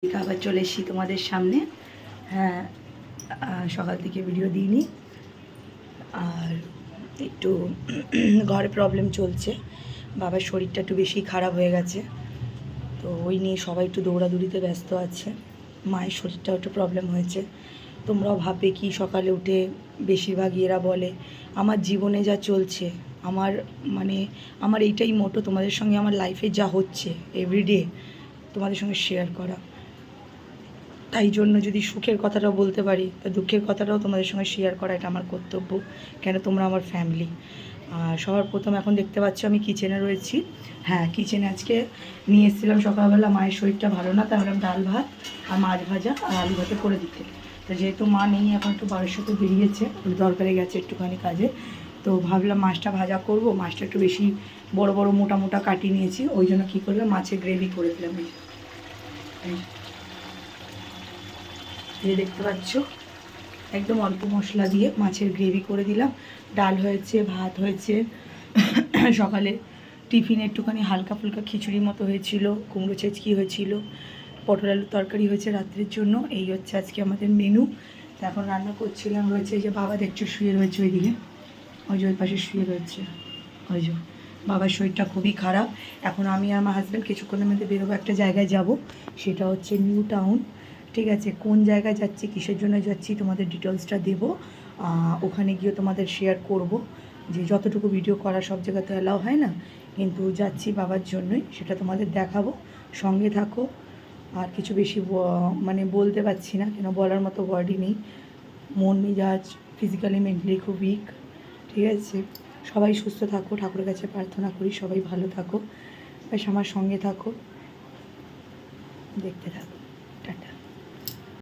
আবার চলে এসেছি তোমাদের সামনে। হ্যাঁ, সকাল থেকে ভিডিও দিইনি, আর একটু ঘরে প্রবলেম চলছে। বাবার শরীরটা একটু বেশি খারাপ হয়ে গেছে, তো ওই নিয়ে সবাই একটু দৌড়াদৌড়িতে ব্যস্ত আছে। মায়ের শরীরটাও একটু প্রবলেম হয়েছে। তোমরাও ভাববে কি সকালে উঠে, বেশিরভাগই এরা বলে আমার জীবনে যা চলছে, আমার এইটাই মোটো, তোমাদের সঙ্গে আমার লাইফে যা হচ্ছে এভরিডে তোমাদের সঙ্গে শেয়ার করা। তাই জন্য যদি সুখের কথাটাও বলতে পারি, তা দুঃখের কথাটাও তোমাদের সঙ্গে শেয়ার করা এটা আমার কর্তব্য, কেন তোমরা আমার ফ্যামিলি। আর সবার প্রথম এখন দেখতে পাচ্ছ আমি কিচেনে রয়েছি। হ্যাঁ, কিচেনে আজকে নিয়ে এসেছিলাম সকালবেলা, মায়ের শরীরটা ভালো না, তাই আমরা ডাল ভাত আর মাছ ভাজা আর আলু ভাতে করে দিতে। তো যেহেতু মা নেই, এখন একটু বাড়ির সাথে বেরিয়েছে, দরকারে গেছে একটুখানি কাজে, তো ভাবলাম মাছটা ভাজা করব। মাছটা একটু বেশি বড় বড় মোটা মোটা কাটিয়ে নিয়েছি, ওই জন্য কী করলাম, মাছের গ্রেভি করে দিলাম। এই দেখতে পাচ্ছ, একদম অল্প মশলা দিয়ে মাছের গ্রেভি করে দিলাম। ডাল হয়েছে, ভাত হয়েছে, সকালে টিফিনে একটুখানি হালকা ফুলকা খিচুড়ি মতো হয়েছিল, কুমড়ো চেচকি হয়েছিল, পটল আলুর তরকারি হয়েছে রাত্রের জন্য। এই হচ্ছে আজকে আমাদের মেনু। তো এখন রান্না করছিলাম। রয়েছে এই যে বাবা দেখছো শুয়ে রয়েছে ওইদিকে, ওই যে ওই পাশে শুয়ে রয়েছে, ওই যে বাবার শরীরটা খুবই খারাপ। এখন আমি আর আমার হাজব্যান্ড কিছুক্ষণের মধ্যে বেরোবো, একটা জায়গায় যাব, সেটা হচ্ছে নিউ টাউন। ঠিক আছে, কোন জায়গায় যাচ্ছি, কিসের জন্য যাচ্ছি, তোমাদের ডিটেলসটা দেবো। ওখানে গিয়ে তোমাদের শেয়ার করব, যে যতটুকু ভিডিও করা সব জায়গাতে অ্যালাউ হয় না, কিন্তু যাচ্ছি বাবার জন্যই, সেটা তোমাদের দেখাবো। সঙ্গে থাকো। আর কিছু বেশি বলতে পারছি না, কেন বলার মতো ওয়ার্ডই নেই। মন মেজাজ ফিজিক্যালি মেন্টালি খুব উইক। ঠিক আছে, সবাই সুস্থ থাকো, ঠাকুরের কাছে প্রার্থনা করি সবাই ভালো থাকো। বেশ আমার সঙ্গে থাকো, দেখতে থাকো।